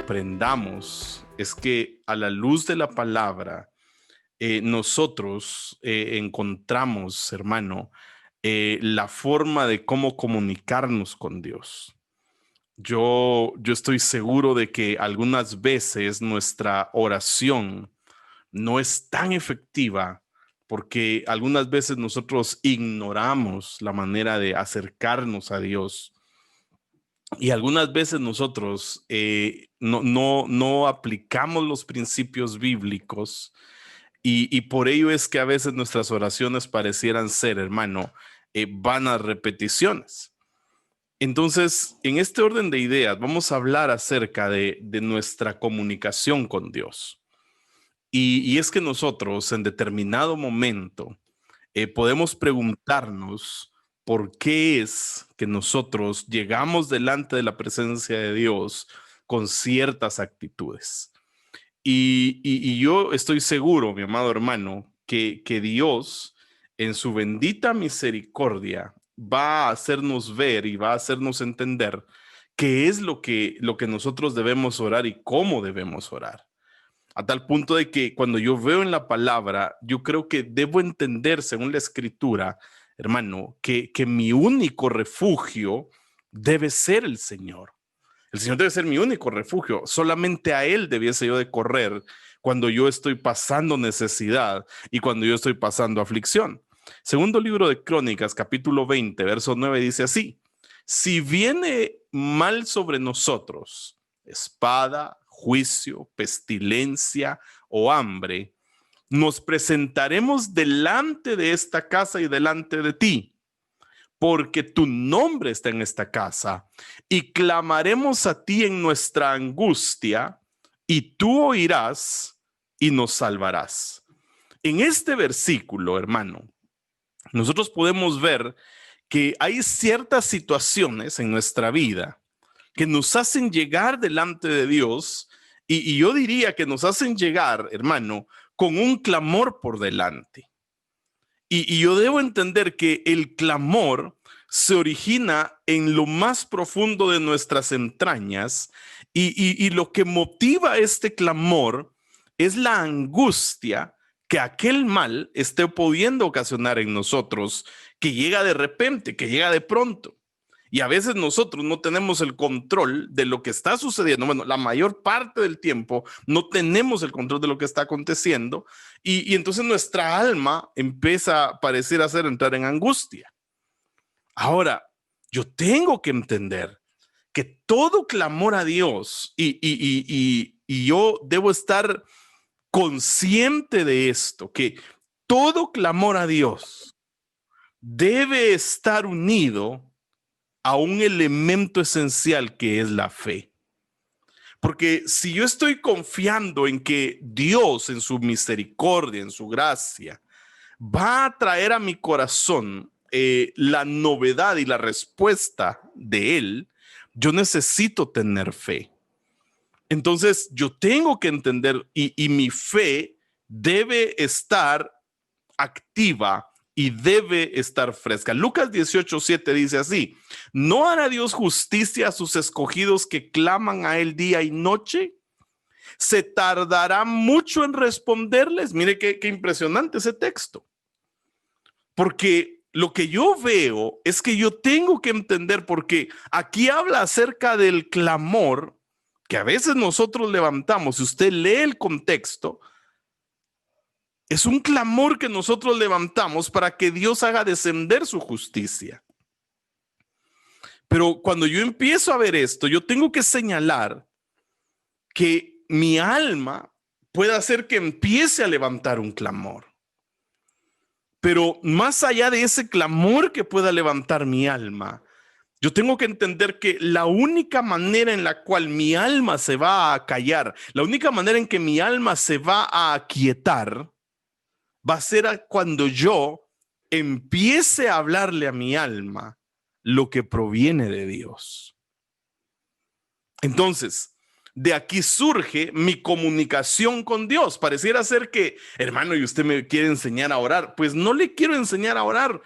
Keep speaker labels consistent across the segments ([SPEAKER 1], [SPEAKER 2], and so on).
[SPEAKER 1] aprendamos es que a la luz de la palabra nosotros encontramos, hermano, la forma de cómo comunicarnos con Dios. Yo estoy seguro de que algunas veces nuestra oración no es tan efectiva porque algunas veces nosotros ignoramos la manera de acercarnos a Dios. Y algunas veces nosotros no aplicamos los principios bíblicos y por ello es que a veces nuestras oraciones parecieran ser, hermano, vanas repeticiones. Entonces, en este orden de ideas, vamos a hablar acerca de nuestra comunicación con Dios. Y es que nosotros en determinado momento podemos preguntarnos por qué es que nosotros llegamos delante de la presencia de Dios con ciertas actitudes. Y yo estoy seguro, mi amado hermano, que Dios en su bendita misericordia va a hacernos ver y va a hacernos entender qué es lo que nosotros debemos orar y cómo debemos orar. A tal punto de que cuando yo veo en la palabra, yo creo que debo entender, según la escritura, hermano, que mi único refugio debe ser el Señor. El Señor debe ser mi único refugio. Solamente a Él debiese yo de correr cuando yo estoy pasando necesidad y cuando yo estoy pasando aflicción. Segundo libro de Crónicas, capítulo 20, verso 9, dice así: si viene mal sobre nosotros, espada, juicio, pestilencia o hambre, nos presentaremos delante de esta casa y delante de ti, porque tu nombre está en esta casa, y clamaremos a ti en nuestra angustia, y tú oirás y nos salvarás. En este versículo, hermano, nosotros podemos ver que hay ciertas situaciones en nuestra vida que nos hacen llegar delante de Dios y yo diría que nos hacen llegar, hermano, con un clamor por delante. Y yo debo entender que el clamor se origina en lo más profundo de nuestras entrañas y lo que motiva este clamor es la angustia que aquel mal esté pudiendo ocasionar en nosotros, que llega de repente, que llega de pronto. Y a veces nosotros no tenemos el control de lo que está sucediendo. Bueno, la mayor parte del tiempo no tenemos el control de lo que está aconteciendo. Y entonces nuestra alma empieza a parecer hacer entrar en angustia. Ahora, yo tengo que entender que todo clamor a Dios, y yo debo estar consciente de esto, que todo clamor a Dios debe estar unido a un elemento esencial que es la fe. Porque si yo estoy confiando en que Dios en su misericordia, en su gracia, va a traer a mi corazón la novedad y la respuesta de Él, yo necesito tener fe. Entonces yo tengo que entender y mi fe debe estar activa y debe estar fresca. Lucas 18:7 dice así: ¿no hará Dios justicia a sus escogidos que claman a Él día y noche? ¿Se tardará mucho en responderles? Mire qué impresionante ese texto. Porque lo que yo veo es que yo tengo que entender, porque aquí habla acerca del clamor que a veces nosotros levantamos. Si usted lee el contexto, es un clamor que nosotros levantamos para que Dios haga descender su justicia. Pero cuando yo empiezo a ver esto, yo tengo que señalar que mi alma puede hacer que empiece a levantar un clamor. Pero más allá de ese clamor que pueda levantar mi alma, yo tengo que entender que la única manera en la cual mi alma se va a callar, la única manera en que mi alma se va a aquietar, va a ser cuando yo empiece a hablarle a mi alma lo que proviene de Dios. Entonces, de aquí surge mi comunicación con Dios. Pareciera ser que, hermano, y usted me quiere enseñar a orar. Pues no le quiero enseñar a orar,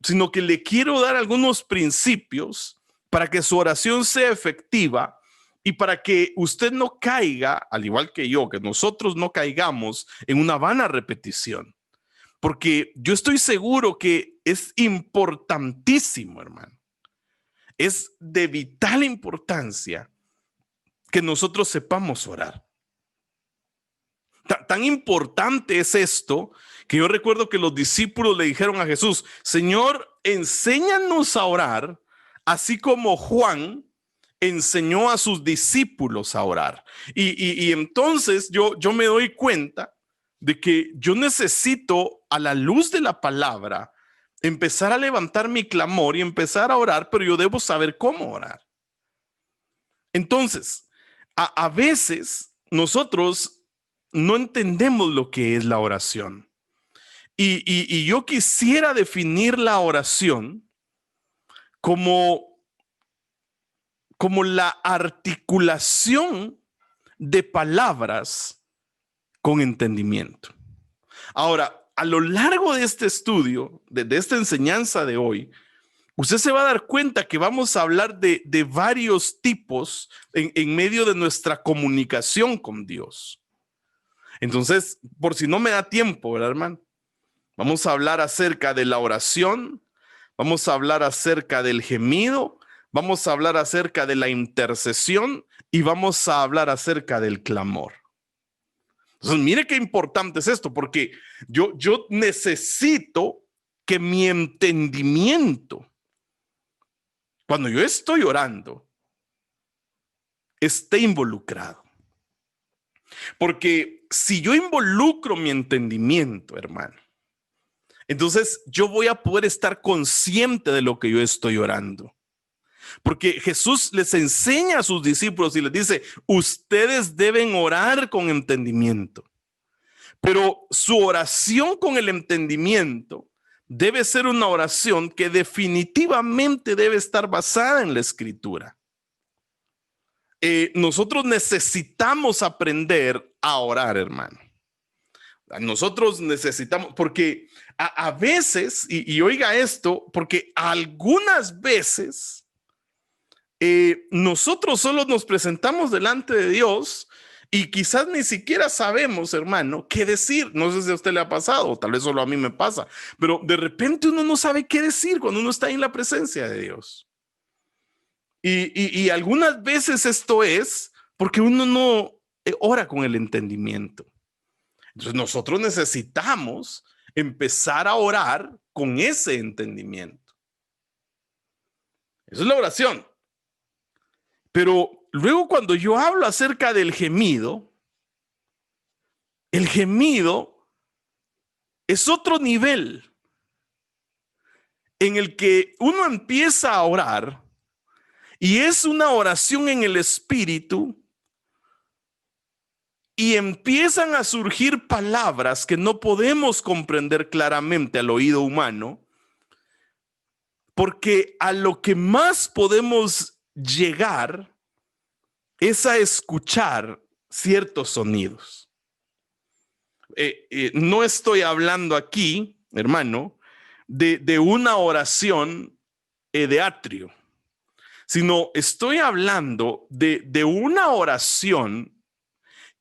[SPEAKER 1] sino que le quiero dar algunos principios para que su oración sea efectiva Y para que usted no caiga, al igual que yo, que nosotros no caigamos en una vana repetición. Porque yo estoy seguro que es importantísimo, hermano. Es de vital importancia que nosotros sepamos orar. Tan importante es esto que yo recuerdo que los discípulos le dijeron a Jesús: Señor, enséñanos a orar, así como Juan enseñó a sus discípulos a orar. Y entonces yo me doy cuenta de que yo necesito, a la luz de la palabra, empezar a levantar mi clamor y empezar a orar, pero yo debo saber cómo orar. Entonces, a veces nosotros no entendemos lo que es la oración. Y yo quisiera definir la oración como la articulación de palabras con entendimiento. Ahora, a lo largo de este estudio, de esta enseñanza de hoy, usted se va a dar cuenta que vamos a hablar de varios tipos en medio de nuestra comunicación con Dios. Entonces, por si no me da tiempo, ¿verdad, hermano? Vamos a hablar acerca de la oración, vamos a hablar acerca del gemido, vamos a hablar acerca de la intercesión y vamos a hablar acerca del clamor. Entonces, mire qué importante es esto, porque yo necesito que mi entendimiento, cuando yo estoy orando, esté involucrado. Porque si yo involucro mi entendimiento, hermano, entonces yo voy a poder estar consciente de lo que yo estoy orando. Porque Jesús les enseña a sus discípulos y les dice: ustedes deben orar con entendimiento. Pero su oración con el entendimiento debe ser una oración que definitivamente debe estar basada en la Escritura. Nosotros necesitamos aprender a orar, hermano. Nosotros necesitamos, porque a veces, y oiga esto, porque algunas veces nosotros solo nos presentamos delante de Dios y quizás ni siquiera sabemos, hermano, qué decir. No sé si a usted le ha pasado, o tal vez solo a mí me pasa, pero de repente uno no sabe qué decir cuando uno está en la presencia de Dios. Y algunas veces esto es porque uno no ora con el entendimiento. Entonces nosotros necesitamos empezar a orar con ese entendimiento. Eso es la oración. Pero luego, cuando yo hablo acerca del gemido, el gemido es otro nivel en el que uno empieza a orar y es una oración en el espíritu y empiezan a surgir palabras que no podemos comprender claramente al oído humano, porque a lo que más podemos llegar es a escuchar ciertos sonidos. No estoy hablando aquí, hermano, de una oración de atrio, sino estoy hablando de una oración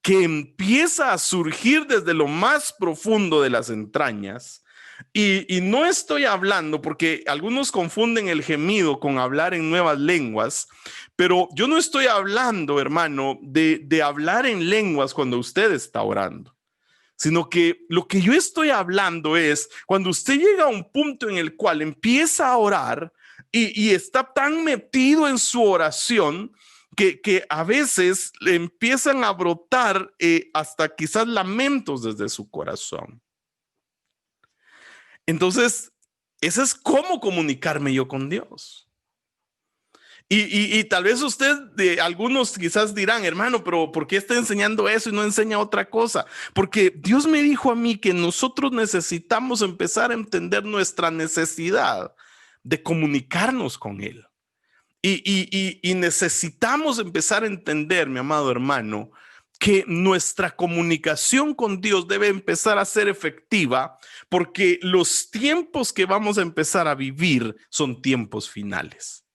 [SPEAKER 1] que empieza a surgir desde lo más profundo de las entrañas. Y no estoy hablando, porque algunos confunden el gemido con hablar en nuevas lenguas, pero yo no estoy hablando, hermano, de hablar en lenguas cuando usted está orando, sino que lo que yo estoy hablando es cuando usted llega a un punto en el cual empieza a orar y está tan metido en su oración que a veces le empiezan a brotar hasta quizás lamentos desde su corazón. Entonces, ese es cómo comunicarme yo con Dios. Y tal vez algunos quizás dirán: hermano, pero ¿por qué está enseñando eso y no enseña otra cosa? Porque Dios me dijo a mí que nosotros necesitamos empezar a entender nuestra necesidad de comunicarnos con Él. Y necesitamos empezar a entender, mi amado hermano, que nuestra comunicación con Dios debe empezar a ser efectiva, porque los tiempos que vamos a empezar a vivir son tiempos finales.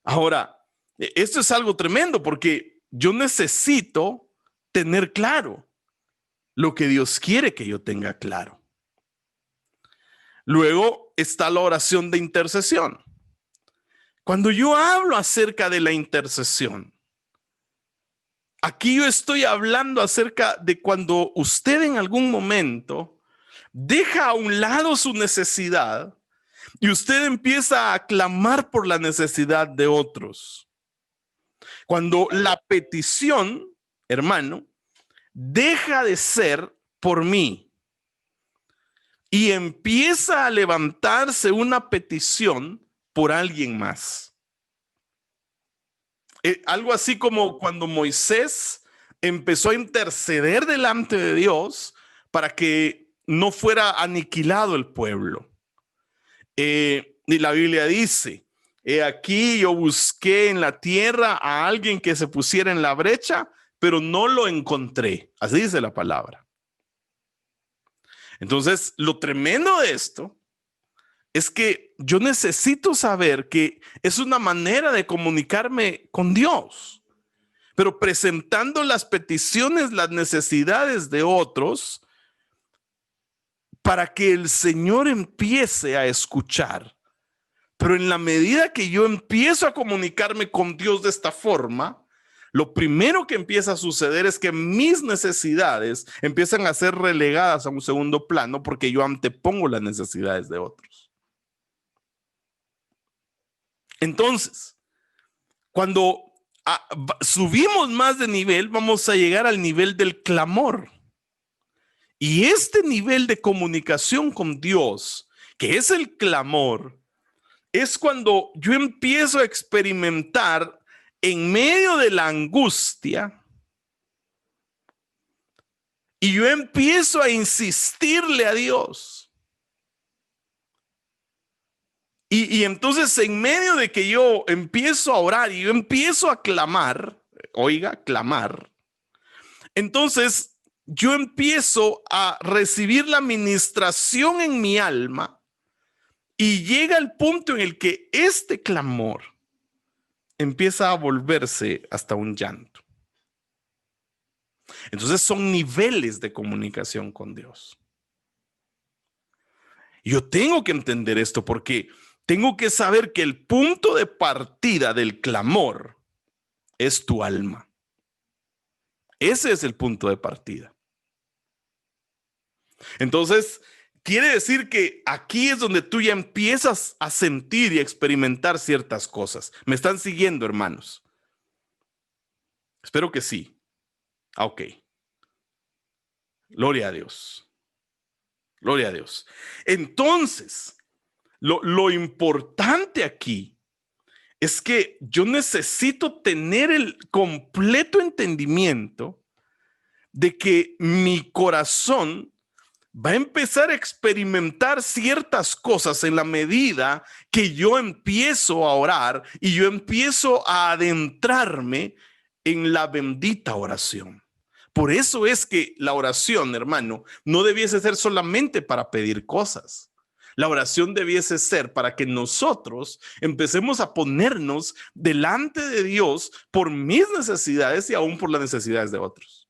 [SPEAKER 1] Ahora, Esto es algo tremendo porque yo necesito tener claro lo que Dios quiere que yo tenga claro. Luego está la oración de intercesión. Cuando yo hablo acerca de la intercesión, aquí yo estoy hablando acerca de cuando usted en algún momento deja a un lado su necesidad y usted empieza a clamar por la necesidad de otros. Cuando la petición, hermano, deja de ser por mí y empieza a levantarse una petición por alguien más. Algo así como cuando Moisés empezó a interceder delante de Dios para que no fuera aniquilado el pueblo. Y la Biblia dice, aquí yo busqué en la tierra a alguien que se pusiera en la brecha, pero no lo encontré. Así dice la palabra. Entonces, lo tremendo de esto es que yo necesito saber que es una manera de comunicarme con Dios, pero presentando las peticiones, las necesidades de otros, para que el Señor empiece a escuchar. Pero en la medida que yo empiezo a comunicarme con Dios de esta forma, lo primero que empieza a suceder es que mis necesidades empiezan a ser relegadas a un segundo plano porque yo antepongo las necesidades de otros. Entonces, cuando subimos más de nivel, vamos a llegar al nivel del clamor. Y este nivel de comunicación con Dios, que es el clamor, es cuando yo empiezo a experimentar en medio de la angustia y yo empiezo a insistirle a Dios. Y entonces en medio de que yo empiezo a orar y yo empiezo a clamar, oiga, clamar, entonces yo empiezo a recibir la ministración en mi alma y llega el punto en el que este clamor empieza a volverse hasta un llanto. Entonces son niveles de comunicación con Dios. Yo tengo que entender esto porque tengo que saber que el punto de partida del clamor es tu alma. Ese es el punto de partida. Entonces, quiere decir que aquí es donde tú ya empiezas a sentir y a experimentar ciertas cosas. ¿Me están siguiendo, hermanos? Espero que sí. Ok. Gloria a Dios. Gloria a Dios. Entonces, lo importante aquí es que yo necesito tener el completo entendimiento de que mi corazón va a empezar a experimentar ciertas cosas en la medida que yo empiezo a orar y yo empiezo a adentrarme en la bendita oración. Por eso es que la oración, hermano, no debiese ser solamente para pedir cosas. La oración debiese ser para que nosotros empecemos a ponernos delante de Dios por mis necesidades y aún por las necesidades de otros.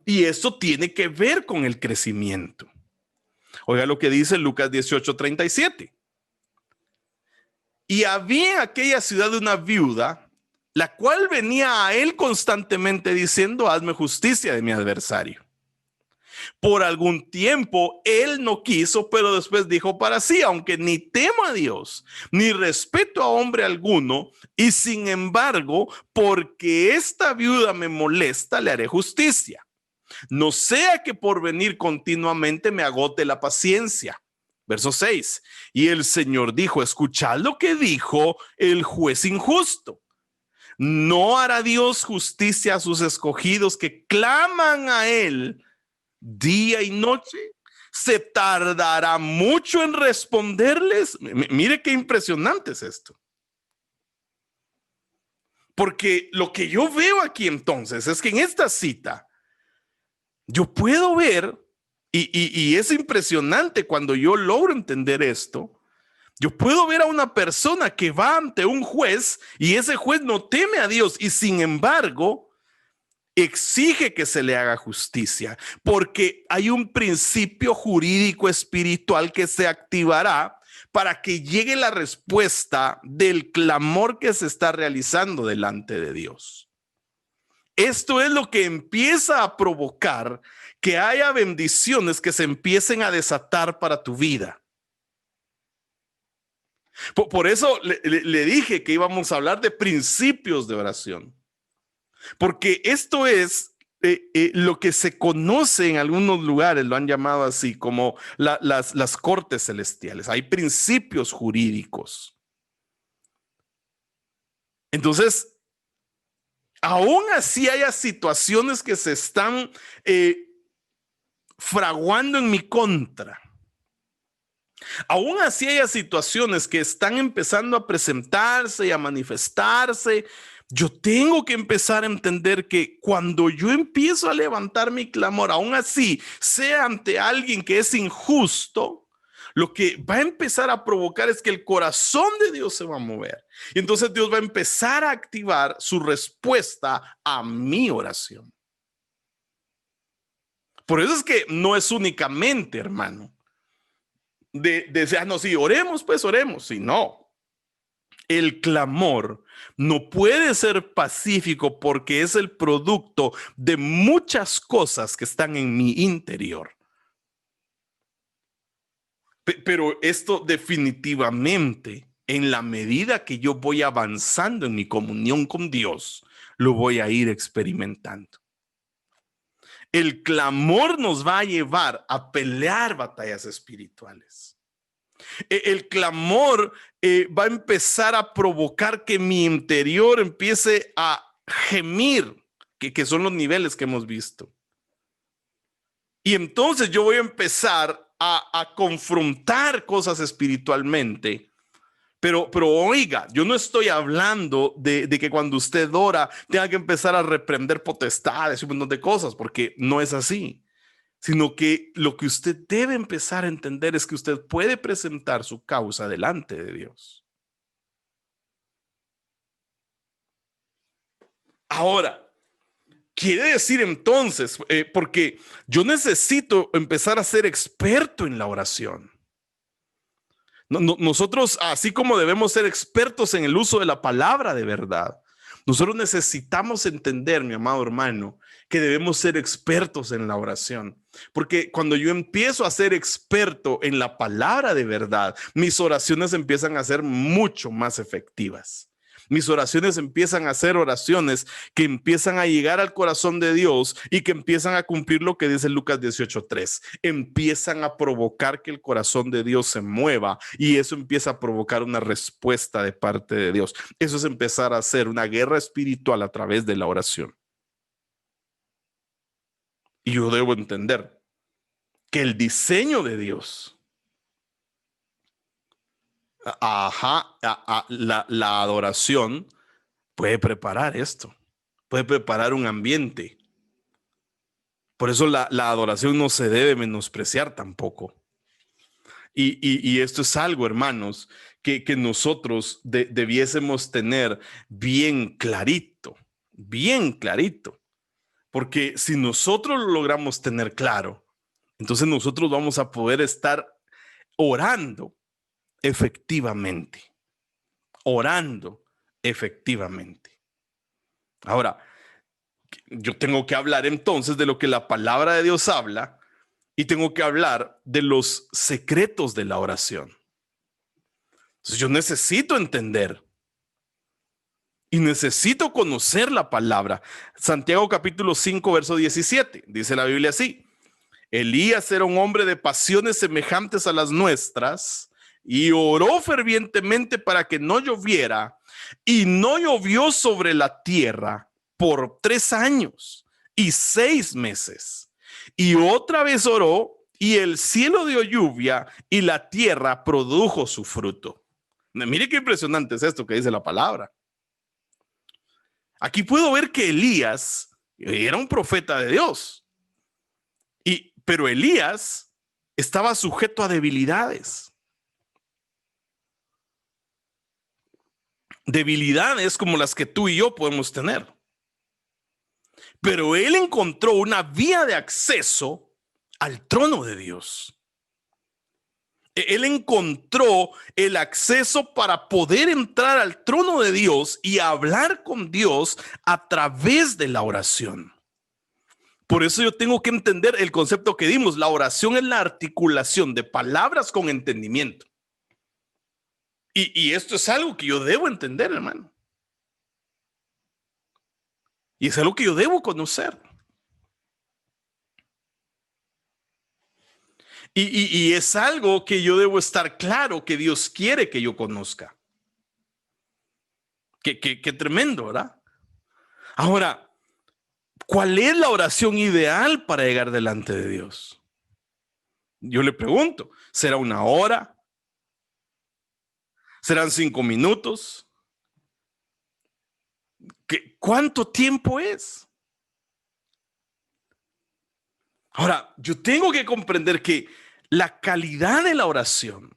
[SPEAKER 1] Y eso tiene que ver con el crecimiento. Oiga lo que dice Lucas 18:37. Y había en aquella ciudad una viuda, la cual venía a él constantemente diciendo, hazme justicia de mi adversario. Por algún tiempo él no quiso, pero después dijo para sí, aunque ni temo a Dios, ni respeto a hombre alguno, y sin embargo, porque esta viuda me molesta, le haré justicia. No sea que por venir continuamente me agote la paciencia. Verso 6. Y el Señor dijo, escuchad lo que dijo el juez injusto. ¿No hará Dios justicia a sus escogidos que claman a él día y noche? ¿Se tardará mucho en responderles? Mire qué impresionante es esto. Porque lo que yo veo aquí entonces es que en esta cita yo puedo ver, y es impresionante cuando yo logro entender esto, Yo puedo ver a una persona que va ante un juez y ese juez no teme a Dios y sin embargo exige que se le haga justicia, porque hay un principio jurídico espiritual que se activará para que llegue la respuesta del clamor que se está realizando delante de Dios. Esto es lo que empieza a provocar que haya bendiciones que se empiecen a desatar para tu vida. Por eso le dije que íbamos a hablar de principios de oración. Porque esto es lo que se conoce en algunos lugares, lo han llamado así, como las cortes celestiales. Hay principios jurídicos. Entonces, aún así haya situaciones que se están fraguando en mi contra. Aún así haya situaciones que están empezando a presentarse y a manifestarse. Yo tengo que empezar a entender que cuando yo empiezo a levantar mi clamor, aún así sea ante alguien que es injusto, lo que va a empezar a provocar es que el corazón de Dios se va a mover. Y entonces Dios va a empezar a activar su respuesta a mi oración. Por eso es que no es únicamente, hermano, de decir, no, sí, oremos, pues oremos. Si no, el clamor no puede ser pacífico porque es el producto de muchas cosas que están en mi interior. Pero esto definitivamente, en la medida que yo voy avanzando en mi comunión con Dios, lo voy a ir experimentando. El clamor nos va a llevar a pelear batallas espirituales. El clamor va a empezar a provocar que mi interior empiece a gemir, que son los niveles que hemos visto. Y entonces yo voy a empezar a confrontar cosas espiritualmente. Pero oiga, yo no estoy hablando de que cuando usted ora tenga que empezar a reprender potestades y un montón de cosas, porque no es así. Sino que lo que usted debe empezar a entender es que usted puede presentar su causa delante de Dios. Ahora, quiere decir entonces, porque yo necesito empezar a ser experto en la oración. Nosotros, así como debemos ser expertos en el uso de la palabra de verdad, nosotros necesitamos entender, mi amado hermano, que debemos ser expertos en la oración. Porque cuando yo empiezo a ser experto en la palabra de verdad, mis oraciones empiezan a ser mucho más efectivas. Mis oraciones empiezan a ser oraciones que empiezan a llegar al corazón de Dios y que empiezan a cumplir lo que dice Lucas 18:3. Empiezan a provocar que el corazón de Dios se mueva y eso empieza a provocar una respuesta de parte de Dios. Eso es empezar a hacer una guerra espiritual a través de la oración. Y yo debo entender que el diseño de Dios, la adoración puede preparar esto, puede preparar un ambiente. Por eso la adoración no se debe menospreciar tampoco. Y esto es algo, hermanos, que nosotros debiésemos tener bien clarito, bien clarito. Porque si nosotros lo logramos tener claro, entonces nosotros vamos a poder estar orando efectivamente. Orando efectivamente. Ahora, yo tengo que hablar entonces de lo que la palabra de Dios habla y tengo que hablar de los secretos de la oración. Entonces yo necesito entender y necesito conocer la palabra. Santiago capítulo 5, verso 17, dice la Biblia así: Elías era un hombre de pasiones semejantes a las nuestras y oró fervientemente para que no lloviera, y no llovió sobre la tierra por 3 años y 6 meses. Y otra vez oró, y el cielo dio lluvia, y la tierra produjo su fruto. Mire qué impresionante es esto que dice la palabra. Aquí puedo ver que Elías era un profeta de Dios. Pero Elías estaba sujeto a debilidades. debilidades como las que tú y yo podemos tener. Pero él encontró una vía de acceso al trono de Dios. Él encontró el acceso para poder entrar al trono de Dios y hablar con Dios a través de la oración. Por eso yo tengo que entender el concepto que dimos. La oración es la articulación de palabras con entendimiento. Y esto es algo que yo debo entender, hermano. Y es algo que yo debo conocer. Y es algo que yo debo estar claro que Dios quiere que yo conozca. Qué tremendo, ¿verdad? Ahora, ¿cuál es la oración ideal para llegar delante de Dios? Yo le pregunto, ¿será una hora? ¿Serán 5 minutos? ¿Cuánto tiempo es? Ahora, yo tengo que comprender que la calidad de la oración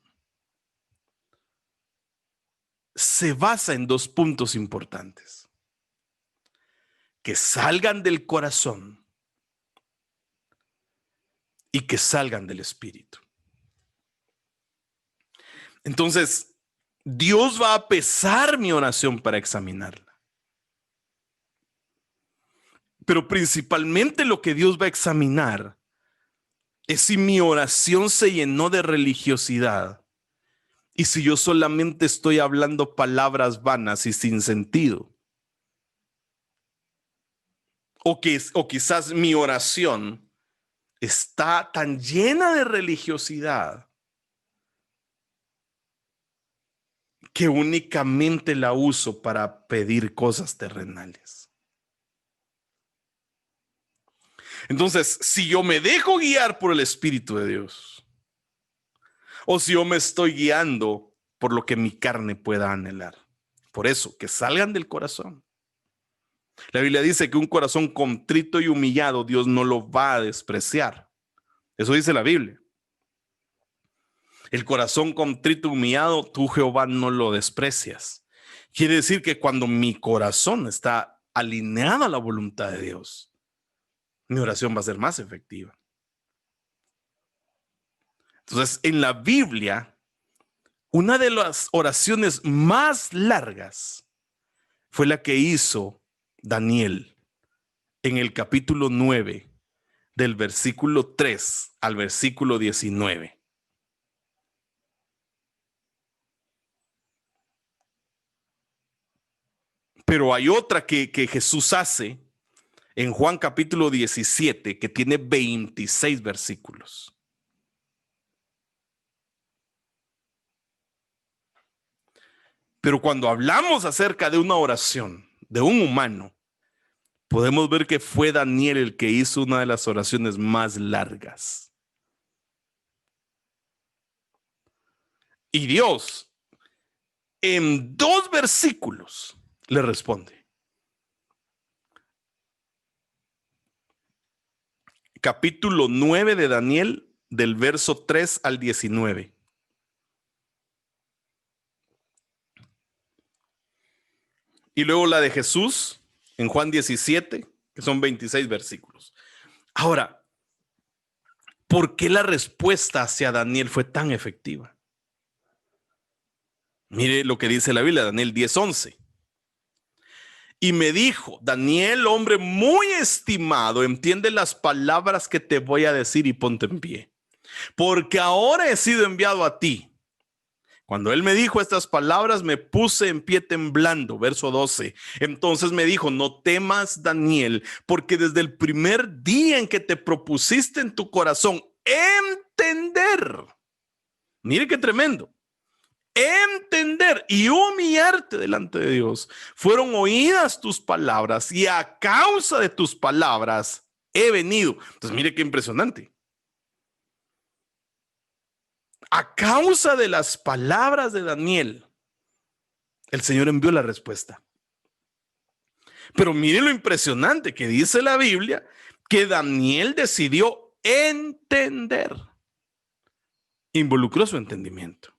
[SPEAKER 1] se basa en 2 puntos importantes. Que salgan del corazón y que salgan del espíritu. Entonces, Dios va a pesar mi oración para examinarla. Pero principalmente lo que Dios va a examinar es si mi oración se llenó de religiosidad y si yo solamente estoy hablando palabras vanas y sin sentido. O quizás mi oración está tan llena de religiosidad que únicamente la uso para pedir cosas terrenales. Entonces, si yo me dejo guiar por el Espíritu de Dios, o si yo me estoy guiando por lo que mi carne pueda anhelar, por eso, que salgan del corazón. La Biblia dice que un corazón contrito y humillado Dios no lo va a despreciar. Eso dice la Biblia. El corazón contrito y humillado, tú Jehová no lo desprecias. Quiere decir que cuando mi corazón está alineado a la voluntad de Dios, mi oración va a ser más efectiva. Entonces, en la Biblia, una de las oraciones más largas fue la que hizo Daniel en el capítulo 9, del versículo 3 al versículo 19. Pero hay otra que Jesús hace en Juan capítulo 17, que tiene 26 versículos. Pero cuando hablamos acerca de una oración de un humano, podemos ver que fue Daniel el que hizo una de las oraciones más largas. Y Dios, en 2 versículos, le responde. Capítulo 9 de Daniel, del verso 3 al 19. Y luego la de Jesús en Juan 17, que son 26 versículos. Ahora, ¿por qué la respuesta hacia Daniel fue tan efectiva? Mire lo que dice la Biblia, Daniel 10:11. Y me dijo, Daniel, hombre muy estimado, entiende las palabras que te voy a decir y ponte en pie, porque ahora he sido enviado a ti. Cuando él me dijo estas palabras, me puse en pie temblando. Verso 12. Entonces me dijo, no temas, Daniel, porque desde el primer día en que te propusiste en tu corazón entender, mire qué tremendo, entender y humillarte delante de Dios, fueron oídas tus palabras y a causa de tus palabras he venido. Entonces mire qué impresionante. A causa de las palabras de Daniel, el Señor envió la respuesta. Pero mire lo impresionante que dice la Biblia, que Daniel decidió entender. Involucró su entendimiento.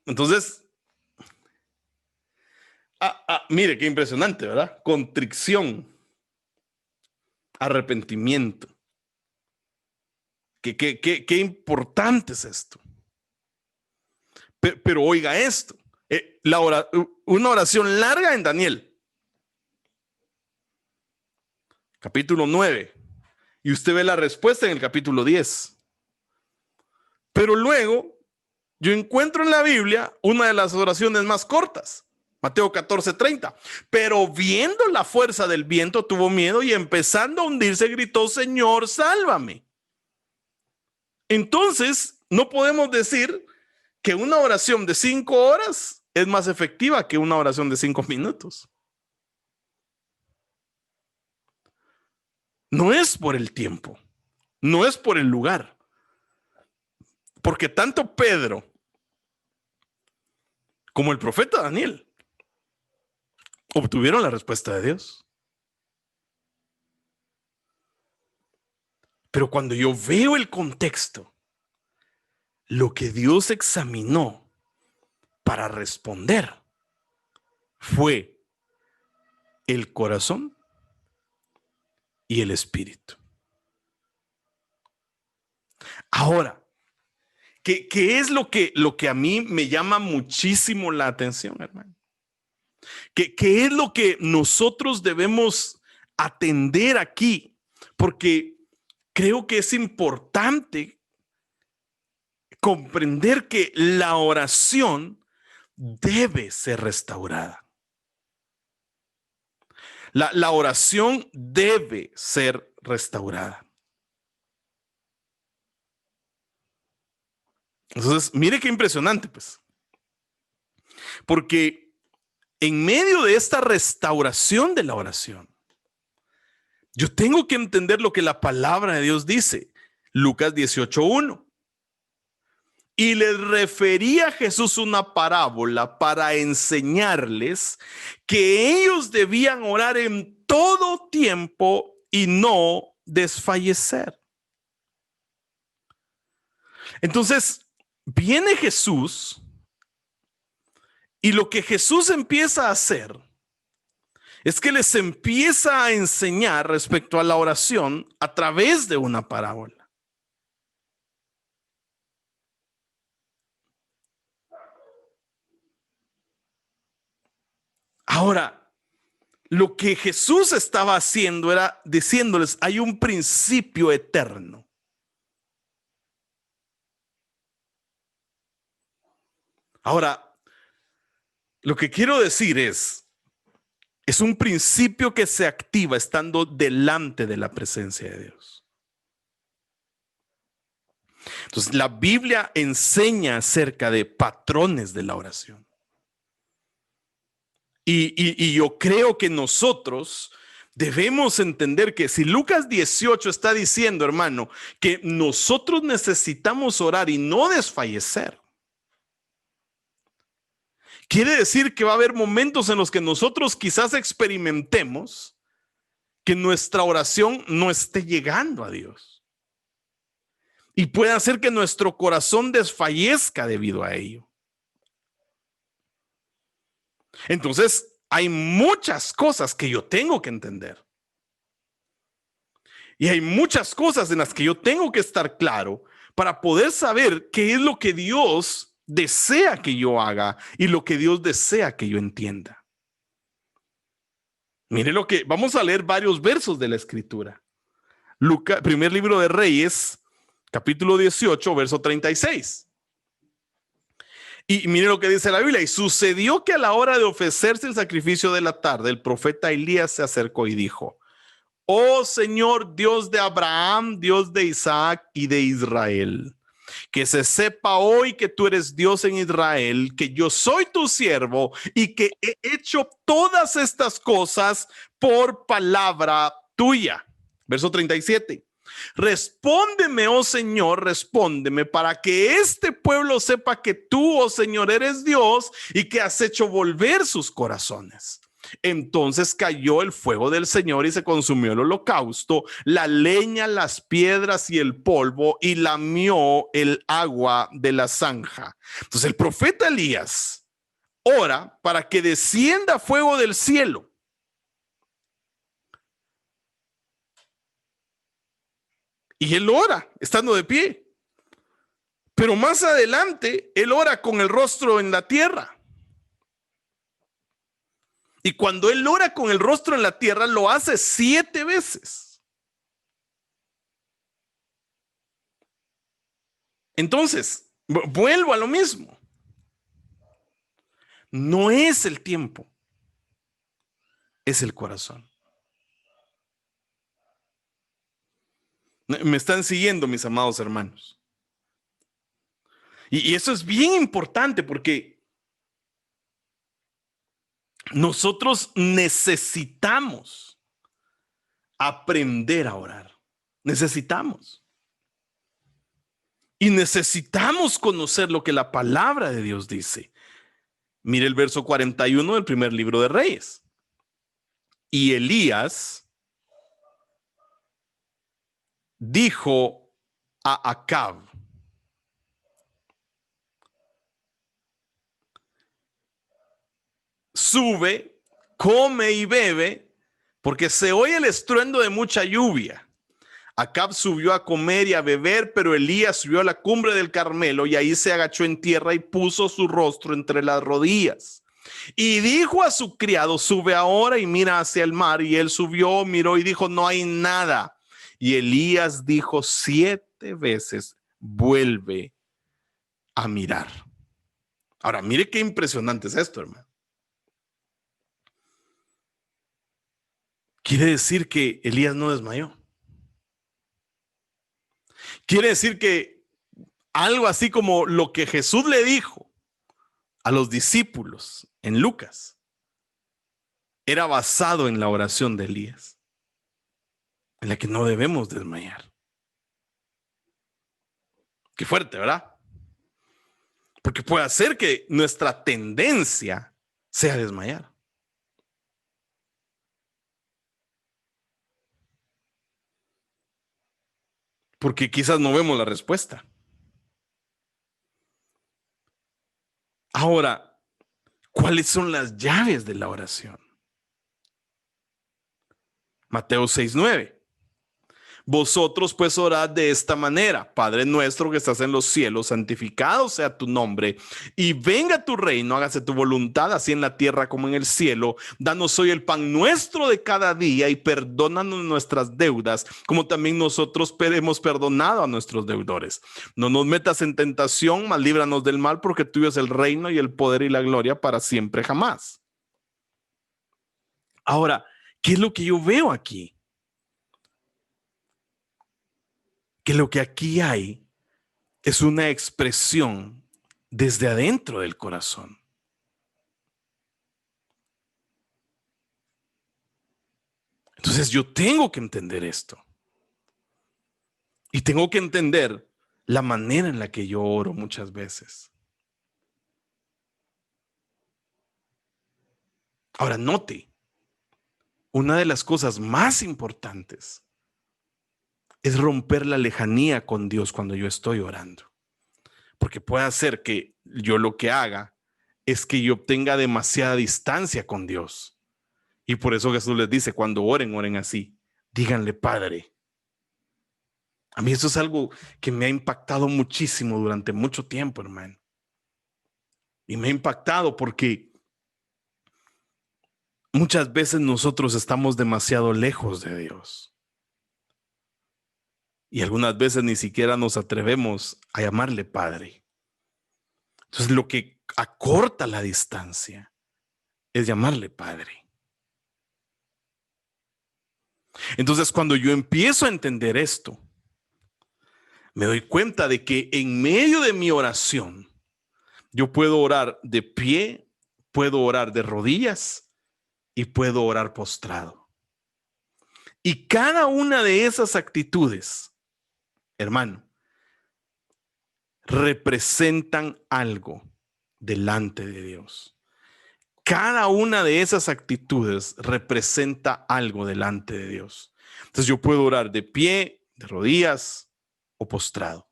[SPEAKER 1] Entonces, mire qué impresionante, ¿verdad? Contrición, arrepentimiento. Qué importante es esto. Pero oiga esto, una oración larga en Daniel, capítulo 9, y usted ve la respuesta en el capítulo 10. Pero luego yo encuentro en la Biblia una de las oraciones más cortas, Mateo 14:30. Pero viendo la fuerza del viento tuvo miedo y empezando a hundirse gritó: Señor, sálvame. Entonces no podemos decir que una oración de 5 horas es más efectiva que una oración de 5 minutos. No es por el tiempo, no es por el lugar, porque tanto Pedro como el profeta Daniel obtuvieron la respuesta de Dios. Pero cuando yo veo el contexto, lo que Dios examinó para responder fue el corazón y el espíritu. Ahora, ¿qué es lo que a mí me llama muchísimo la atención, hermano? ¿Qué es lo que nosotros debemos atender aquí? Porque creo que es importante comprender que la oración debe ser restaurada. La oración debe ser restaurada. Entonces, mire qué impresionante, pues. Porque en medio de esta restauración de la oración, yo tengo que entender lo que la palabra de Dios dice. Lucas 18:1. Y les refería a Jesús una parábola para enseñarles que ellos debían orar en todo tiempo y no desfallecer. Entonces, viene Jesús y lo que Jesús empieza a hacer es que les empieza a enseñar respecto a la oración a través de una parábola. Ahora, lo que Jesús estaba haciendo era diciéndoles: hay un principio eterno. Ahora, lo que quiero decir es un principio que se activa estando delante de la presencia de Dios. Entonces, la Biblia enseña acerca de patrones de la oración. Y yo creo que nosotros debemos entender que si Lucas 18 está diciendo, hermano, que nosotros necesitamos orar y no desfallecer, quiere decir que va a haber momentos en los que nosotros quizás experimentemos que nuestra oración no esté llegando a Dios. Y puede hacer que nuestro corazón desfallezca debido a ello. Entonces, hay muchas cosas que yo tengo que entender. Y hay muchas cosas en las que yo tengo que estar claro para poder saber qué es lo que Dios desea que yo haga y lo que Dios desea que yo entienda. Mire lo que vamos a leer varios versos de la Escritura. Primer libro de Reyes, capítulo 18, verso 36. Y mire lo que dice la Biblia. Y sucedió que a la hora de ofrecerse el sacrificio de la tarde, el profeta Elías se acercó y dijo: Oh Señor, Dios de Abraham, Dios de Isaac y de Israel, que se sepa hoy que tú eres Dios en Israel, que yo soy tu siervo y que he hecho todas estas cosas por palabra tuya. Verso 37. Respóndeme, oh Señor, respóndeme para que este pueblo sepa que tú, oh Señor, eres Dios y que has hecho volver sus corazones. Entonces cayó el fuego del Señor y se consumió el holocausto, la leña, las piedras y el polvo, y lamió el agua de la zanja. Entonces el profeta Elías ora para que descienda fuego del cielo. Y él ora estando de pie. Pero más adelante, él ora con el rostro en la tierra. Y cuando él ora con el rostro en la tierra, lo hace 7 veces. Entonces, vuelvo a lo mismo. No es el tiempo, es el corazón. Me están siguiendo, mis amados hermanos. Y eso es bien importante porque nosotros necesitamos aprender a orar. Necesitamos. Y necesitamos conocer lo que la palabra de Dios dice. Mire el verso 41 del primer libro de Reyes. Y Elías dijo a Acab: sube, come y bebe, porque se oye el estruendo de mucha lluvia. Acab subió a comer y a beber, pero Elías subió a la cumbre del Carmelo y ahí se agachó en tierra y puso su rostro entre las rodillas. Y dijo a su criado: sube ahora y mira hacia el mar. Y él subió, miró y dijo: no hay nada. Y Elías dijo 7 veces: vuelve a mirar. Ahora, mire qué impresionante es esto, hermano. Quiere decir que Elías no desmayó. Quiere decir que algo así como lo que Jesús le dijo a los discípulos en Lucas era basado en la oración de Elías, en la que no debemos desmayar. Qué fuerte, ¿verdad? Porque puede hacer que nuestra tendencia sea desmayar. Porque quizás no vemos la respuesta. Ahora, ¿cuáles son las llaves de la oración? Mateo 6:9. Vosotros pues orad de esta manera: Padre nuestro que estás en los cielos, santificado sea tu nombre, y venga tu reino, hágase tu voluntad, así en la tierra como en el cielo. Danos hoy el pan nuestro de cada día, y perdónanos nuestras deudas, como también nosotros hemos perdonado a nuestros deudores. No nos metas en tentación, mas líbranos del mal, porque tuyo es el reino y el poder y la gloria para siempre jamás. Ahora, ¿qué es lo que yo veo aquí? Que lo que aquí hay es una expresión desde adentro del corazón. Entonces yo tengo que entender esto. Y tengo que entender la manera en la que yo oro muchas veces. Ahora note, una de las cosas más importantes es romper la lejanía con Dios cuando yo estoy orando. Porque puede hacer que yo lo que haga es que yo obtenga demasiada distancia con Dios. Y por eso Jesús les dice: cuando oren, oren así. Díganle: Padre. A mí eso es algo que me ha impactado muchísimo durante mucho tiempo, hermano. Y me ha impactado porque muchas veces nosotros estamos demasiado lejos de Dios. Y algunas veces ni siquiera nos atrevemos a llamarle Padre. Entonces lo que acorta la distancia es llamarle Padre. Entonces cuando yo empiezo a entender esto, me doy cuenta de que en medio de mi oración, yo puedo orar de pie, puedo orar de rodillas y puedo orar postrado. Y cada una de esas actitudes, hermano, representan algo delante de Dios. Cada una de esas actitudes representa algo delante de Dios. Entonces yo puedo orar de pie, de rodillas o postrado.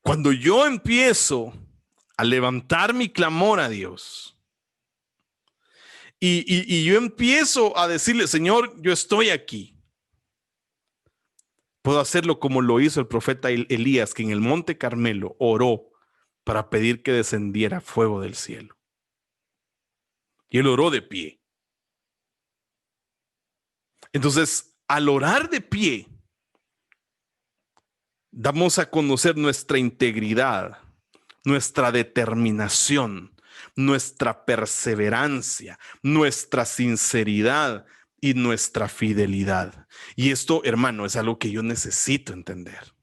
[SPEAKER 1] Cuando yo empiezo a levantar mi clamor a Dios y yo empiezo a decirle, Señor, yo estoy aquí. Puedo hacerlo como lo hizo el profeta Elías, que en el Monte Carmelo oró para pedir que descendiera fuego del cielo. Y él oró de pie. Entonces, al orar de pie, damos a conocer nuestra integridad, nuestra determinación, nuestra perseverancia, nuestra sinceridad y nuestra fidelidad. Y esto, hermano, es algo que yo necesito entender.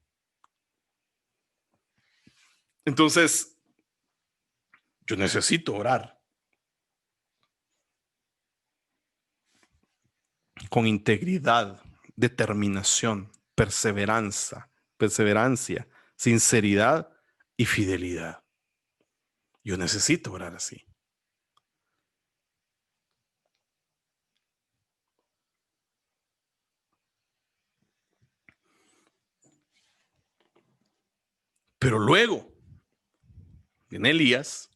[SPEAKER 1] Entonces, yo necesito orar con integridad, determinación, perseverancia, sinceridad y fidelidad. Yo necesito orar así. Pero luego viene Elías.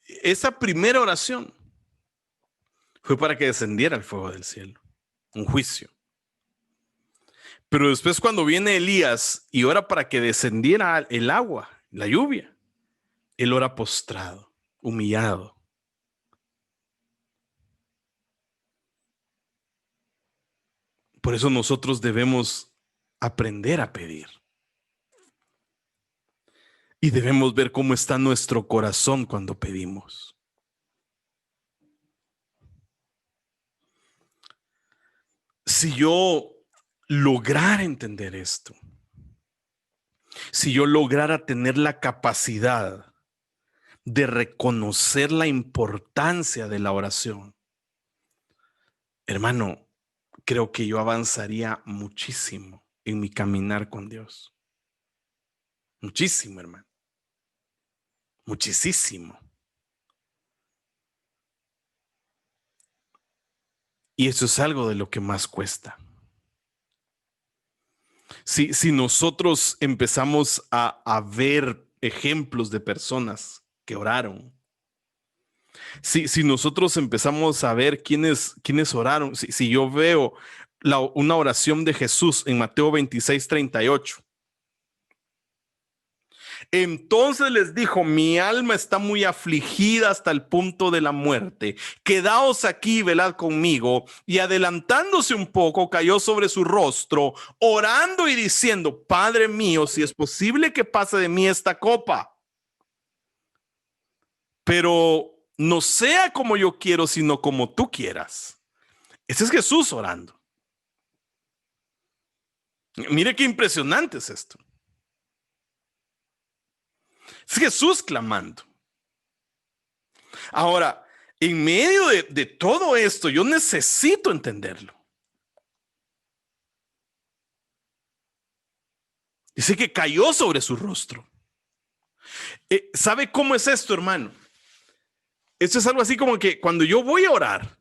[SPEAKER 1] Esa primera oración fue para que descendiera el fuego del cielo, un juicio. Pero después, cuando viene Elías y ora para que descendiera el agua, la lluvia, él ora postrado, humillado. Por eso nosotros debemos aprender a pedir. Y debemos ver cómo está nuestro corazón cuando pedimos. Si yo lograra entender esto, si yo lograra tener la capacidad de reconocer la importancia de la oración, hermano, creo que yo avanzaría muchísimo en mi caminar con Dios. Muchísimo, hermano. Muchísimo. Y eso es algo de lo que más cuesta. Si nosotros empezamos a ver ejemplos de personas que oraron, si nosotros empezamos a ver quiénes oraron, si yo veo una oración de Jesús en Mateo 26:38, entonces les dijo: mi alma está muy afligida hasta el punto de la muerte. Quedaos aquí y velad conmigo. Y adelantándose un poco, cayó sobre su rostro, orando y diciendo: Padre mío, si es posible que pase de mí esta copa, pero no sea como yo quiero, sino como tú quieras. Ese es Jesús orando. Mire qué impresionante es esto. Es Jesús clamando. Ahora, en medio de todo esto, yo necesito entenderlo. Dice que cayó sobre su rostro. ¿Sabe cómo es esto, hermano? Esto es algo así como que cuando yo voy a orar,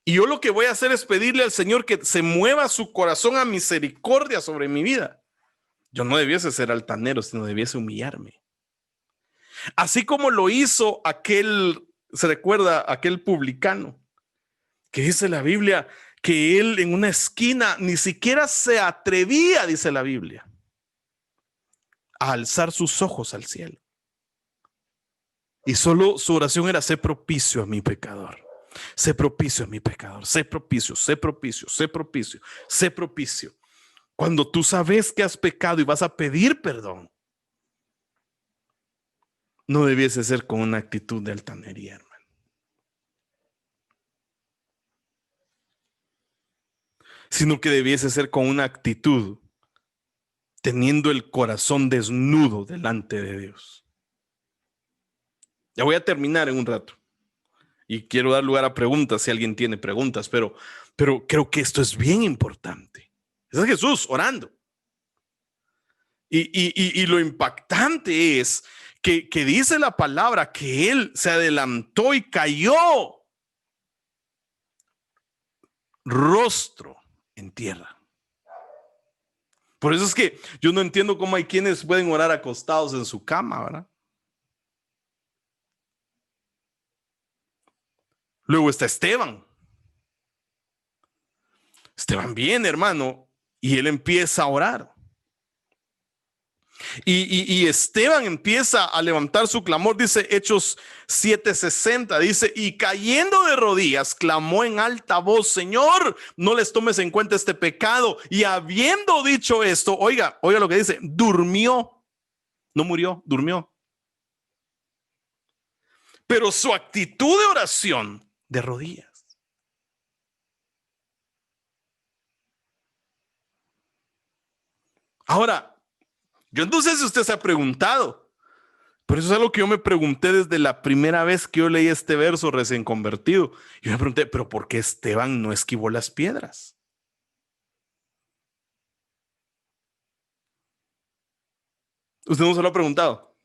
[SPEAKER 1] y yo lo que voy a hacer es pedirle al Señor que se mueva su corazón a misericordia sobre mi vida. Yo no debiese ser altanero, sino debiese humillarme. Así como lo hizo se recuerda, aquel publicano, que dice la Biblia que él en una esquina ni siquiera se atrevía, dice la Biblia, a alzar sus ojos al cielo. Y solo su oración era: sé propicio a mi pecador. Sé propicio a mi pecador. Sé propicio, sé propicio, sé propicio, sé propicio. Cuando tú sabes que has pecado y vas a pedir perdón, no debiese ser con una actitud de altanería, hermano. Sino que debiese ser con una actitud teniendo el corazón desnudo delante de Dios. Ya voy a terminar en un rato y quiero dar lugar a preguntas si alguien tiene preguntas, pero creo que esto es bien importante. Es Jesús orando. Y lo impactante es que dice la palabra que él se adelantó y cayó rostro en tierra. Por eso es que yo no entiendo cómo hay quienes pueden orar acostados en su cama, ¿verdad? Luego está Esteban. Esteban viene, hermano, y él empieza a orar. Y Esteban empieza a levantar su clamor, dice Hechos 7:60, dice, y cayendo de rodillas, clamó en alta voz, Señor, no les tomes en cuenta este pecado. Y habiendo dicho esto, oiga lo que dice, durmió, no murió, durmió. Pero su actitud de oración, de rodillas. Ahora, yo no sé si usted se ha preguntado, pero eso es algo que yo me pregunté desde la primera vez que yo leí este verso recién convertido. Yo me pregunté, pero ¿por qué Esteban no esquivó las piedras? Usted no se lo ha preguntado.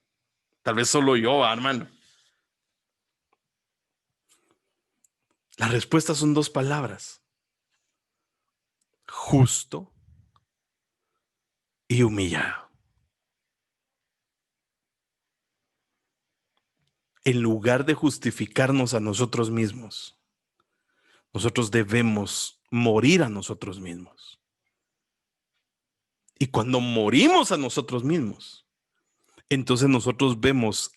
[SPEAKER 1] Tal vez solo yo, hermano. La respuesta son dos palabras: justo y humillado. En lugar de justificarnos a nosotros mismos, nosotros debemos morir a nosotros mismos. Y cuando morimos a nosotros mismos, entonces nosotros vemos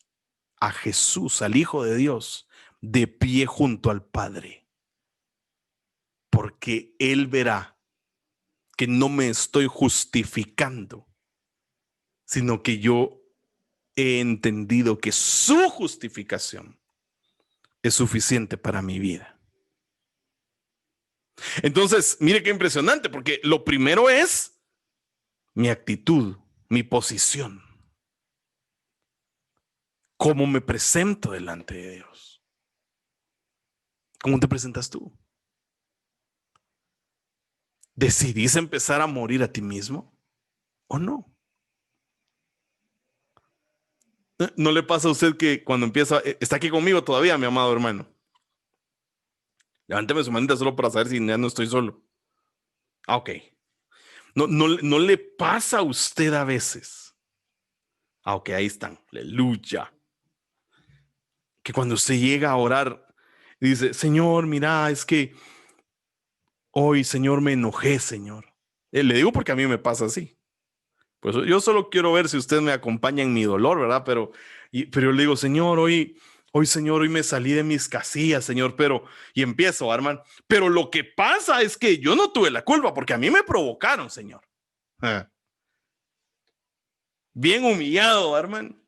[SPEAKER 1] a Jesús, al Hijo de Dios, de pie junto al Padre. Porque Él verá que no me estoy justificando, sino que yo he entendido que su justificación es suficiente para mi vida. Entonces, mire qué impresionante, porque lo primero es mi actitud, mi posición, cómo me presento delante de Dios. ¿Cómo te presentas tú? ¿Decidís empezar a morir a ti mismo o no? ¿No le pasa a usted que cuando empieza, está aquí conmigo todavía, mi amado hermano? Levánteme su manita solo para saber si ya no estoy solo. Ah, ok. No le pasa a usted a veces. Ah, ok, ahí están. Aleluya. Que cuando usted llega a orar, dice, Señor, mira, es que hoy, Señor, me enojé, Señor. Le digo porque a mí me pasa así. Pues yo solo quiero ver si usted me acompaña en mi dolor, ¿verdad? Pero yo le digo, Señor, Señor, hoy me salí de mis casillas, Señor, y empiezo, hermano. Pero lo que pasa es que yo no tuve la culpa porque a mí me provocaron, Señor. Bien humillado, hermano.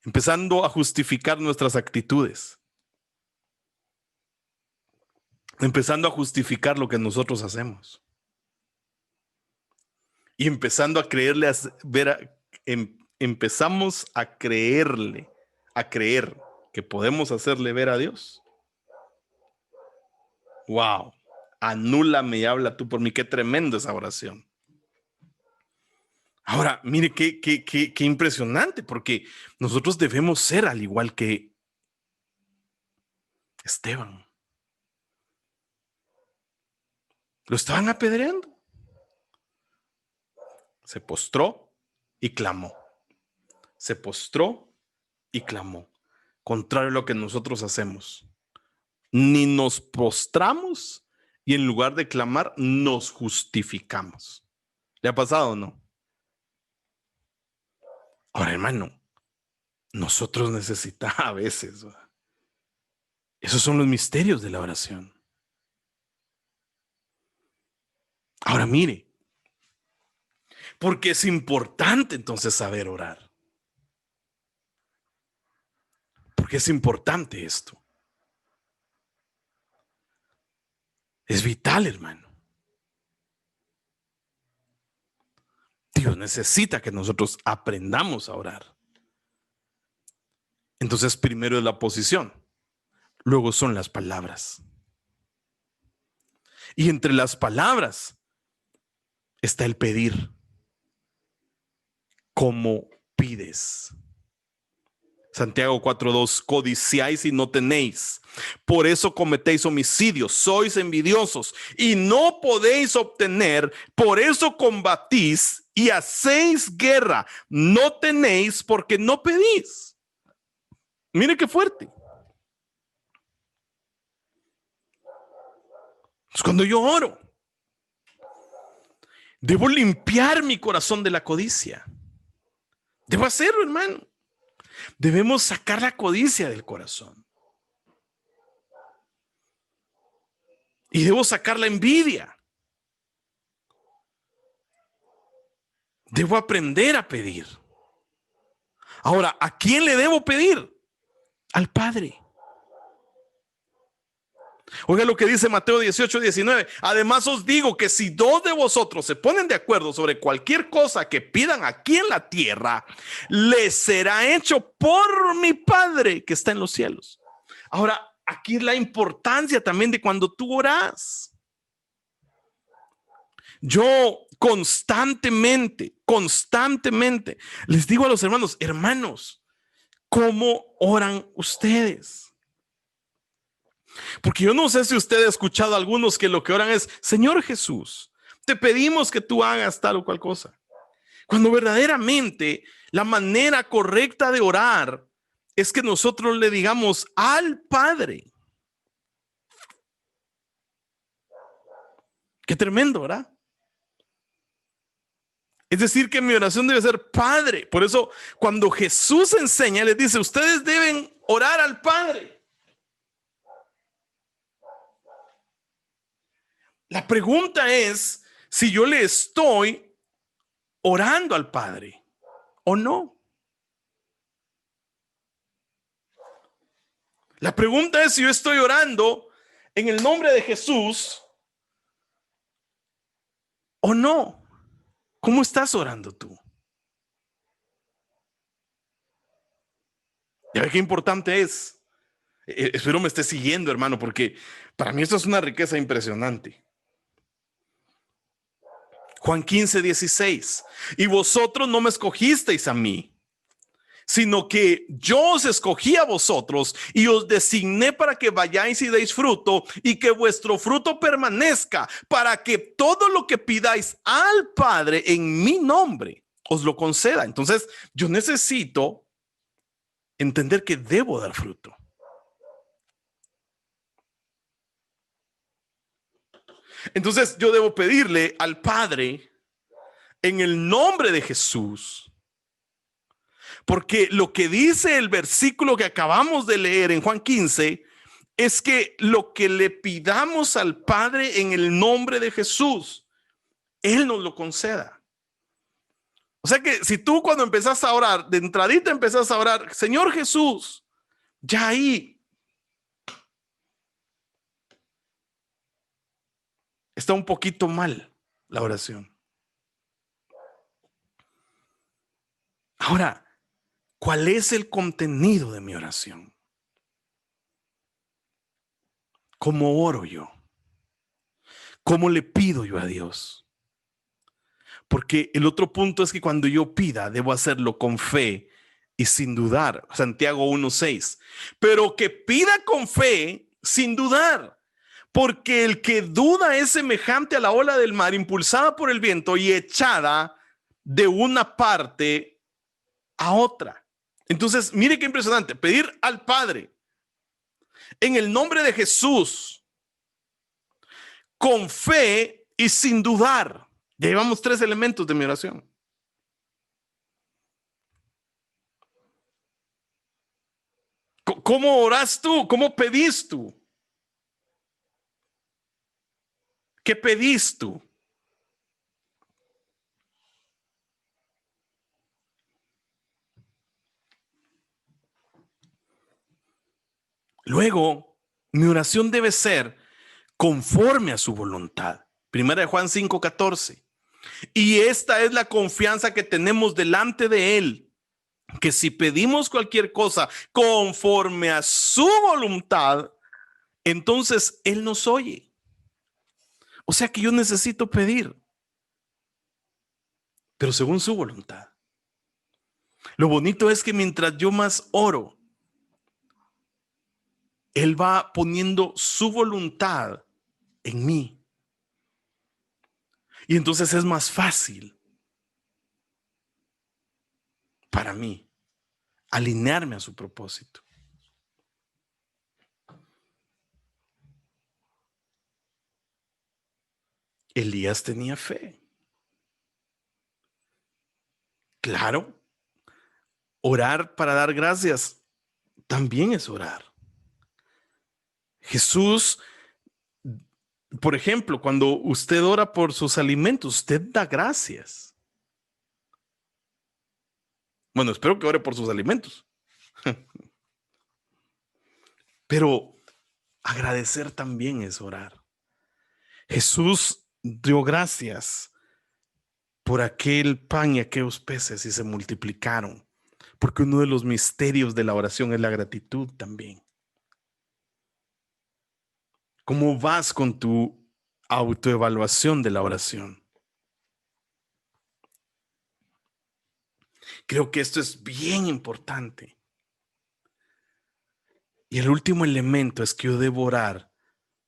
[SPEAKER 1] Empezando a justificar nuestras actitudes. Empezando a justificar lo que nosotros hacemos. Y empezando a creerle, empezamos a creer que podemos hacerle ver a Dios. Wow, anúlame y habla tú por mí. Qué tremendo esa oración. Ahora, mire qué impresionante, porque nosotros debemos ser al igual que Esteban. Lo estaban apedreando. Se postró y clamó. Se postró y clamó. Contrario a lo que nosotros hacemos. Ni nos postramos y en lugar de clamar, nos justificamos. ¿Le ha pasado o no? Ahora, hermano, nosotros necesitamos a veces. Esos son los misterios de la oración. Ahora, mire, porque es importante entonces saber orar. Porque es importante esto. Es vital, hermano. Dios necesita que nosotros aprendamos a orar. Entonces, primero es la posición, luego son las palabras. Y entre las palabras está el pedir. como pides. Santiago 4:2, codiciáis y no tenéis, por eso cometéis homicidios, sois envidiosos y no podéis obtener, por eso combatís y hacéis guerra, no tenéis porque no pedís. Mire qué fuerte. Es cuando yo oro, debo limpiar mi corazón de la codicia. Debo hacerlo, hermano. Debemos sacar la codicia del corazón. Y debo sacar la envidia. Debo aprender a pedir. Ahora, ¿a quién le debo pedir? Al Padre. Oiga lo que dice Mateo 18:19. Además os digo que si dos de vosotros se ponen de acuerdo sobre cualquier cosa que pidan aquí en la tierra, les será hecho por mi Padre que está en los cielos. Ahora, aquí es la importancia también de cuando tú oras. Yo constantemente les digo a los hermanos, ¿cómo oran ustedes? Porque yo no sé si usted ha escuchado a algunos que lo que oran es: Señor Jesús, te pedimos que tú hagas tal o cual cosa. Cuando verdaderamente la manera correcta de orar es que nosotros le digamos al Padre. Qué tremendo, ¿verdad? Es decir, que mi oración debe ser Padre. Por eso cuando Jesús enseña, les dice: ustedes deben orar al Padre. La pregunta es si yo le estoy orando al Padre o no. La pregunta es si yo estoy orando en el nombre de Jesús o no. ¿Cómo estás orando tú? Ya ve qué importante es. Espero me esté siguiendo, hermano, porque para mí esto es una riqueza impresionante. Juan 15:16. Y vosotros no me escogisteis a mí, sino que yo os escogí a vosotros y os designé para que vayáis y deis fruto y que vuestro fruto permanezca, para que todo lo que pidáis al Padre en mi nombre os lo conceda. Entonces yo necesito entender que debo dar fruto. Entonces yo debo pedirle al Padre en el nombre de Jesús, porque lo que dice el versículo que acabamos de leer en Juan 15 es que lo que le pidamos al Padre en el nombre de Jesús, Él nos lo conceda. O sea que si tú cuando empezás a orar, de entradita empezás a orar, Señor Jesús, ya ahí está un poquito mal la oración. Ahora, ¿cuál es el contenido de mi oración? ¿Cómo oro yo? ¿Cómo le pido yo a Dios? Porque el otro punto es que cuando yo pida, debo hacerlo con fe y sin dudar. Santiago 1:6. Pero que pida con fe sin dudar. Porque el que duda es semejante a la ola del mar, impulsada por el viento y echada de una parte a otra. Entonces, mire qué impresionante. Pedir al Padre en el nombre de Jesús, con fe y sin dudar. Ya llevamos 3 elementos de mi oración. ¿Cómo oras tú? ¿Cómo pedís tú? ¿Qué pedís tú? Luego, mi oración debe ser conforme a su voluntad. Primera de Juan 5:14. Y esta es la confianza que tenemos delante de Él, que si pedimos cualquier cosa conforme a su voluntad, entonces Él nos oye. O sea que yo necesito pedir, pero según su voluntad. Lo bonito es que mientras yo más oro, Él va poniendo su voluntad en mí. Y entonces es más fácil para mí alinearme a su propósito. Elías tenía fe. Claro, orar para dar gracias también es orar. Jesús, por ejemplo, cuando usted ora por sus alimentos, usted da gracias. Bueno, espero que ore por sus alimentos. Pero agradecer también es orar. Jesús dio gracias por aquel pan y aquellos peces y se multiplicaron. Porque uno de los misterios de la oración es la gratitud también. ¿Cómo vas con tu autoevaluación de la oración? Creo que esto es bien importante. Y el último elemento es que yo debo orar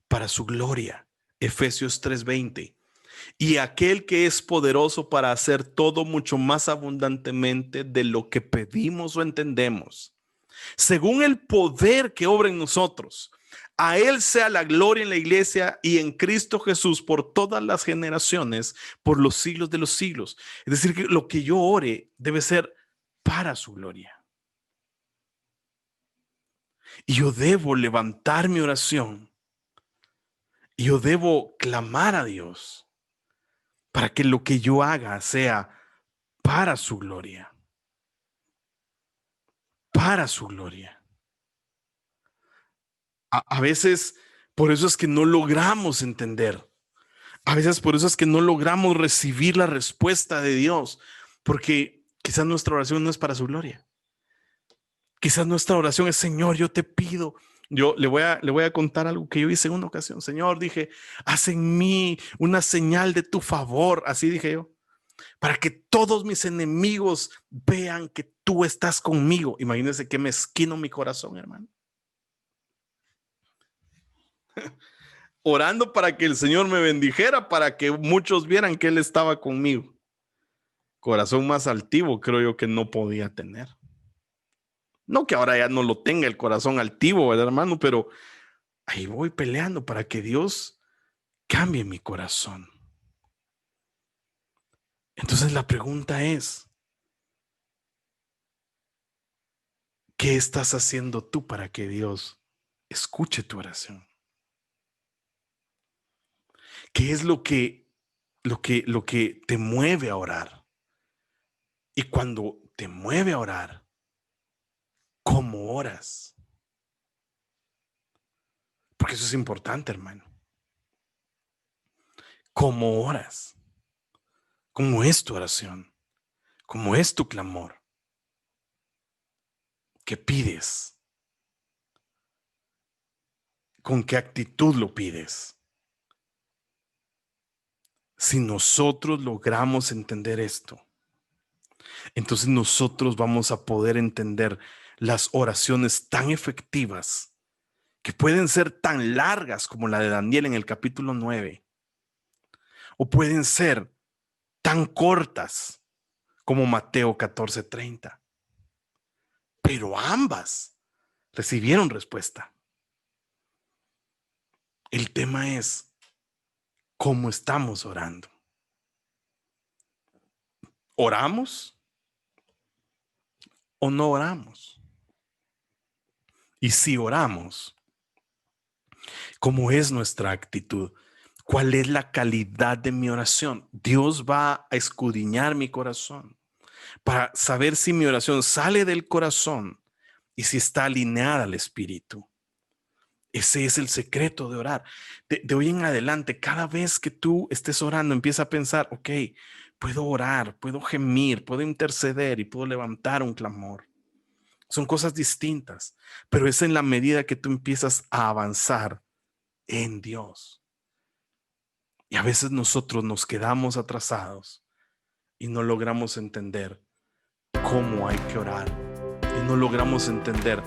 [SPEAKER 1] para su gloria. Efesios 3:20. Y aquel que es poderoso para hacer todo mucho más abundantemente de lo que pedimos o entendemos, según el poder que obra en nosotros. A Él sea la gloria en la iglesia y en Cristo Jesús por todas las generaciones, por los siglos de los siglos. Es decir, que lo que yo ore debe ser para su gloria. Y yo debo levantar mi oración. Y yo debo clamar a Dios para que lo que yo haga sea para su gloria. Para su gloria. A veces, por eso es que no logramos entender. A veces por eso es que no logramos recibir la respuesta de Dios, porque quizás nuestra oración no es para su gloria. Quizás nuestra oración es: Señor, yo te pido. Yo le voy a contar algo que yo hice en una ocasión. Señor, dije, haz en mí una señal de tu favor. Así dije yo, para que todos mis enemigos vean que tú estás conmigo. Imagínense qué mezquino mi corazón, hermano. Orando para que el Señor me bendijera, para que muchos vieran que Él estaba conmigo. Corazón más altivo creo yo que no podía tener. No que ahora ya no lo tenga el corazón altivo, ¿verdad, hermano? Pero ahí voy peleando para que Dios cambie mi corazón. Entonces la pregunta es: ¿qué estás haciendo tú para que Dios escuche tu oración? ¿Qué es lo que te mueve a orar? Y cuando te mueve a orar, ¿cómo oras? Porque eso es importante, hermano. ¿Cómo oras? ¿Cómo es tu oración? ¿Cómo es tu clamor? ¿Qué pides? ¿Con qué actitud lo pides? Si nosotros logramos entender esto, entonces nosotros vamos a poder entender las oraciones tan efectivas, que pueden ser tan largas como la de Daniel en el capítulo 9, o pueden ser tan cortas como Mateo 14:30. Pero ambas recibieron respuesta. El tema es cómo estamos orando. ¿Oramos o no oramos? Y si oramos, ¿cómo es nuestra actitud? ¿Cuál es la calidad de mi oración? Dios va a escudriñar mi corazón para saber si mi oración sale del corazón y si está alineada al Espíritu. Ese es el secreto de orar. De hoy en adelante, cada vez que tú estés orando, empieza a pensar: ok, puedo orar, puedo gemir, puedo interceder y puedo levantar un clamor. Son cosas distintas, pero es en la medida que tú empiezas a avanzar en Dios. Y a veces nosotros nos quedamos atrasados y no logramos entender cómo hay que orar y no logramos entender